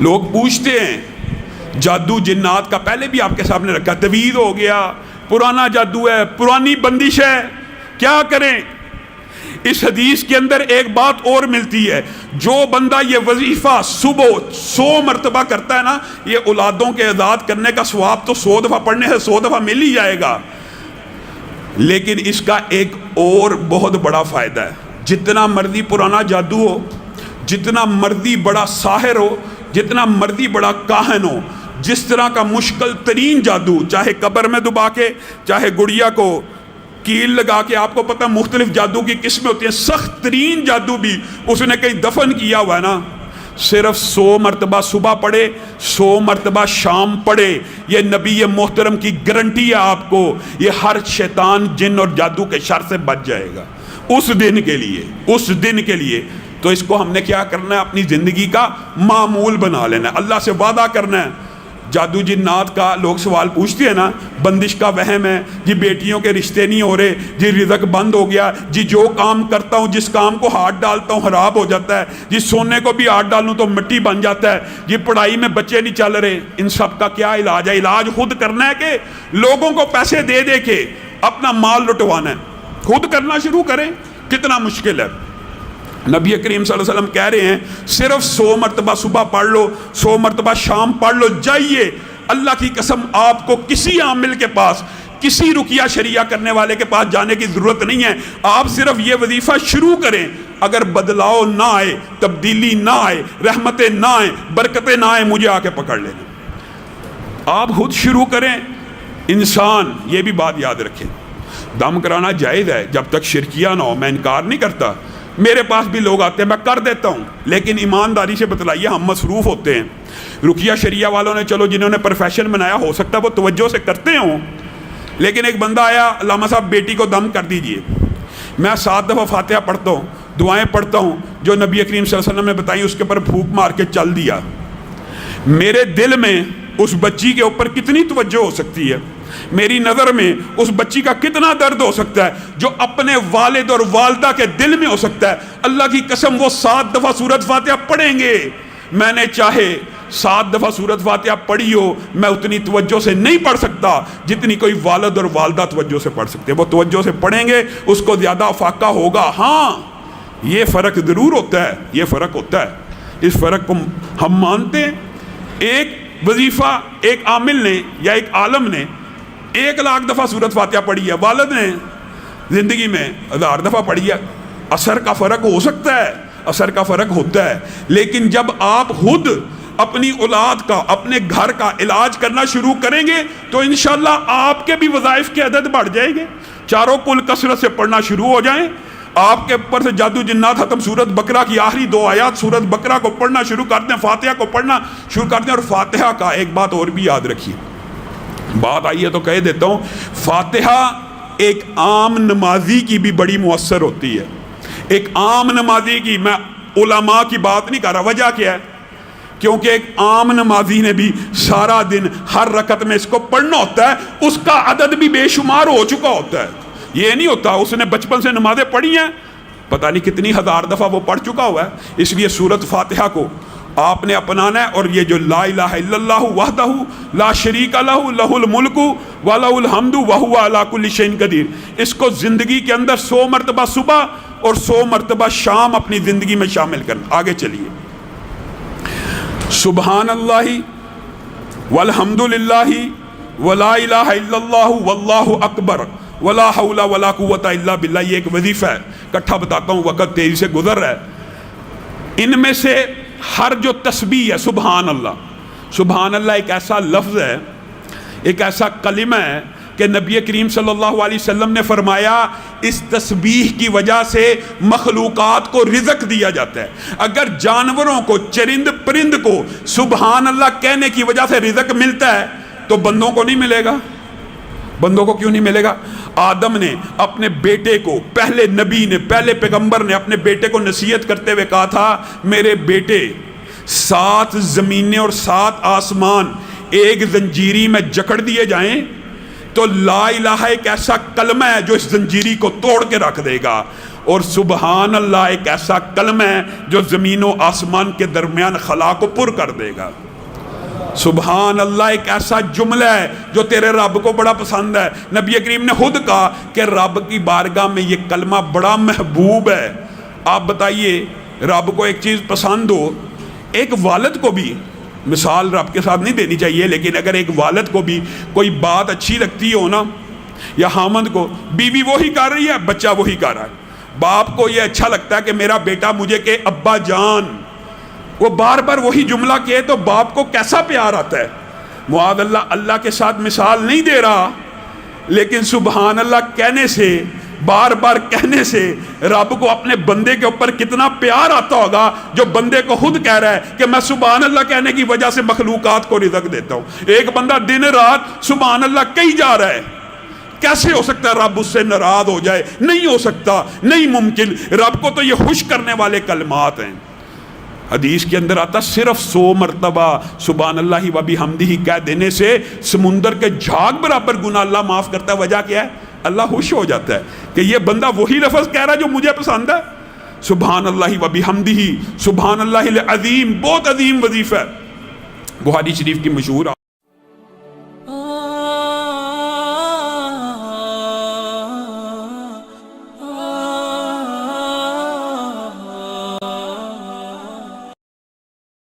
لوگ پوچھتے ہیں جادو جنات کا پہلے بھی آپ کے سامنے رکھا، تویز ہو گیا، پرانا جادو ہے، پرانی بندش ہے، کیا کریں؟ اس حدیث کے اندر ایک بات اور ملتی ہے، جو بندہ یہ وظیفہ صبح 100 مرتبہ کرتا ہے نا، یہ اولادوں کے آزاد کرنے کا ثواب تو 100 دفعہ پڑھنے سے 100 دفعہ مل ہی جائے گا، لیکن اس کا ایک اور بہت بڑا فائدہ ہے۔ جتنا مرضی پرانا جادو ہو، جتنا مرضی بڑا ساحر ہو، جتنا مرضی بڑا کاہن ہو، جس طرح کا مشکل ترین جادو، چاہے قبر میں دبا کے، چاہے گڑیا کو کیل لگا کے، آپ کو پتہ مختلف جادو کی قسمیں ہوتی ہیں، سخت ترین جادو بھی اس نے کہیں دفن کیا ہوا ہے نا، صرف 100 مرتبہ صبح پڑھے، 100 مرتبہ شام پڑھے، یہ نبی محترم کی گارنٹی ہے آپ کو، یہ ہر شیطان جن اور جادو کے شر سے بچ جائے گا اس دن کے لیے، اس دن کے لیے۔ تو اس کو ہم نے کیا کرنا ہے؟ اپنی زندگی کا معمول بنا لینا ہے، اللہ سے وعدہ کرنا ہے۔ جادو جنات کا لوگ سوال پوچھتے ہیں نا، بندش کا وہم ہے جی، بیٹیوں کے رشتے نہیں ہو رہے جی، رزق بند ہو گیا جی، جو کام کرتا ہوں، جس کام کو ہاتھ ڈالتا ہوں خراب ہو جاتا ہے جی، سونے کو بھی ہاتھ ڈالوں تو مٹی بن جاتا ہے جی، پڑھائی میں بچے نہیں چل رہے۔ ان سب کا کیا علاج ہے؟ علاج خود کرنا ہے کہ لوگوں کو پیسے دے دے کے اپنا مال لٹوانا ہے؟ خود کرنا شروع کریں، کتنا مشکل ہے۔ نبی کریم صلی اللہ علیہ وسلم کہہ رہے ہیں صرف 100 مرتبہ صبح پڑھ لو، 100 مرتبہ شام پڑھ لو، جائیے، اللہ کی قسم آپ کو کسی عامل کے پاس، کسی رقیہ شریعہ کرنے والے کے پاس جانے کی ضرورت نہیں ہے، آپ صرف یہ وظیفہ شروع کریں، اگر بدلاؤ نہ آئے، تبدیلی نہ آئے، رحمتیں نہ آئیں، برکتیں نہ آئیں، مجھے آ کے پکڑ لینا۔ آپ خود شروع کریں۔ انسان یہ بھی بات یاد رکھیں، دم کرانا جائز ہے جب تک شرکیہ نہ ہو، میں انکار نہیں کرتا، میرے پاس بھی لوگ آتے ہیں میں کر دیتا ہوں، لیکن ایمانداری سے بتلائیے، ہم مصروف ہوتے ہیں۔ رقیہ شریعہ والوں نے چلو جنہوں نے پروفیشن بنایا، ہو سکتا ہے وہ توجہ سے کرتے ہوں، لیکن ایک بندہ آیا، علامہ صاحب بیٹی کو دم کر دیجئے، میں 7 دفعہ فاتحہ پڑھتا ہوں، دعائیں پڑھتا ہوں جو نبی کریم صلی اللہ علیہ وسلم نے بتائی، اس کے اوپر پھونک مار کے چل دیا، میرے دل میں اس بچی کے اوپر کتنی توجہ ہو سکتی ہے، میری نظر میں اس بچی کا کتنا درد ہو سکتا ہے جو اپنے والد اور والدہ کے دل میں ہو سکتا ہے۔ اللہ کی قسم وہ 7 دفعہ سورۃ فاتحہ پڑھیں گے، میں نے چاہے 7 دفعہ سورۃ فاتحہ پڑھی ہو، میں اتنی توجہ سے نہیں پڑھ سکتا جتنی کوئی والد اور والدہ توجہ سے پڑھ سکتے ہیں، وہ توجہ سے پڑھیں گے، اس کو زیادہ افاقہ ہوگا۔ ہاں یہ فرق ضرور ہوتا ہے، یہ فرق ہوتا ہے، اس فرق کو ہم مانتے ہیں۔ ایک وظیفہ ایک عامل نے یا ایک عالم نے 1,00,000 دفعہ سورۃ فاتحہ پڑھی ہے، والد نے زندگی میں 1000 دفعہ پڑھی ہے، اثر کا فرق ہو سکتا ہے، اثر کا فرق ہوتا ہے، لیکن جب آپ خود اپنی اولاد کا، اپنے گھر کا علاج کرنا شروع کریں گے تو انشاءاللہ آپ کے بھی وظائف کے عدد بڑھ جائیں گے، چاروں کل کثرت سے پڑھنا شروع ہو جائیں، آپ کے اوپر سے جادو جنات ختم، سورۃ بقرہ کی آخری 2 آیات سورۃ بقرہ کو پڑھنا شروع کر دیں، فاتحہ کو پڑھنا شروع کر دیں۔ اور فاتحہ کا ایک بات اور بھی یاد رکھیے، بات آئی ہے تو کہہ دیتا ہوں، فاتحہ ایک عام نمازی کی بھی بڑی مؤثر ہوتی ہے، ایک عام نمازی کی، میں علماء کی بات نہیں کر رہا، وجہ کیا ہے؟ کیونکہ ایک عام نمازی نے بھی سارا دن ہر رکعت میں اس کو پڑھنا ہوتا ہے، اس کا عدد بھی بے شمار ہو چکا ہوتا ہے، یہ نہیں ہوتا اس نے بچپن سے نمازیں پڑھی ہیں، پتہ نہیں کتنی 1000 دفعہ وہ پڑھ چکا ہوا ہے۔ اس لیے سورۃ فاتحہ کو آپ نے اپنانا ہے، اور یہ جو لا الہ الا اللہ وحدہ لا شریک لہ لہ الملک ولہ الحمد وہو علی کل شیء قدیر، اس کو زندگی کے اندر 100 مرتبہ صبح اور 100 مرتبہ شام اپنی زندگی میں شامل کرنا۔ آگے چلیے، سبحان اللہ والحمد للہ ولا الہ الا اللہ واللہ اکبر ولا حول ولا قوت الا باللہ، یہ ایک وظیفہ ہے، اکٹھا بتاتا ہوں وقت تیزی سے گزر رہا ہے۔ ان میں سے ہر جو تسبیح ہے، سبحان اللہ، سبحان اللہ ایک ایسا لفظ ہے، ایک ایسا کلمہ ہے کہ نبی کریم صلی اللہ علیہ وسلم نے فرمایا اس تسبیح کی وجہ سے مخلوقات کو رزق دیا جاتا ہے۔ اگر جانوروں کو، چرند پرند کو سبحان اللہ کہنے کی وجہ سے رزق ملتا ہے تو بندوں کو نہیں ملے گا؟ بندوں کو کیوں نہیں ملے گا؟ آدم نے اپنے بیٹے کو، پہلے نبی نے، پہلے پیغمبر نے اپنے بیٹے کو نصیحت کرتے ہوئے کہا تھا، میرے بیٹے 7 زمینیں اور 7 آسمان ایک زنجیری میں جکڑ دیے جائیں تو لا الہ ایک ایسا کلمہ ہے جو اس زنجیری کو توڑ کے رکھ دے گا، اور سبحان اللہ ایک ایسا کلمہ ہے جو زمین و آسمان کے درمیان خلا کو پر کر دے گا. سبحان اللہ ایک ایسا جملہ ہے جو تیرے رب کو بڑا پسند ہے. نبی کریم نے خود کہا کہ رب کی بارگاہ میں یہ کلمہ بڑا محبوب ہے. آپ بتائیے رب کو ایک چیز پسند ہو, ایک والد کو بھی, مثال رب کے ساتھ نہیں دینی چاہیے, لیکن اگر ایک والد کو بھی کوئی بات اچھی لگتی ہو نا, یا حامد کو, بیوی وہی کر رہی ہے, بچہ وہی کر رہا ہے, باپ کو یہ اچھا لگتا ہے کہ میرا بیٹا مجھے کہ ابا جان, وہ بار بار وہی جملہ کہے تو باپ کو کیسا پیار آتا ہے. معاذ اللہ, اللہ کے ساتھ مثال نہیں دے رہا, لیکن سبحان اللہ کہنے سے, بار بار کہنے سے رب کو اپنے بندے کے اوپر کتنا پیار آتا ہوگا, جو بندے کو خود کہہ رہا ہے کہ میں سبحان اللہ کہنے کی وجہ سے مخلوقات کو رزق دیتا ہوں. ایک بندہ دن رات سبحان اللہ کہی جا رہا ہے, کیسے ہو سکتا ہے رب اس سے ناراض ہو جائے؟ نہیں ہو سکتا, نہیں ممکن. رب کو تو یہ خوش کرنے والے کلمات ہیں. حدیث کے اندر آتا صرف 100 مرتبہ سبحان اللہ و بحمدہ کہہ دینے سے سمندر کے جھاگ برابر گناہ اللہ معاف کرتا ہے. وجہ کیا ہے؟ اللہ خوش ہو جاتا ہے کہ یہ بندہ وہی لفظ کہہ رہا ہے جو مجھے پسند ہے. سبحان اللہ و بحمدہ, سبحان اللہ العظیم, بہت عظیم وظیفہ ہے. بخاری شریف کی مشہور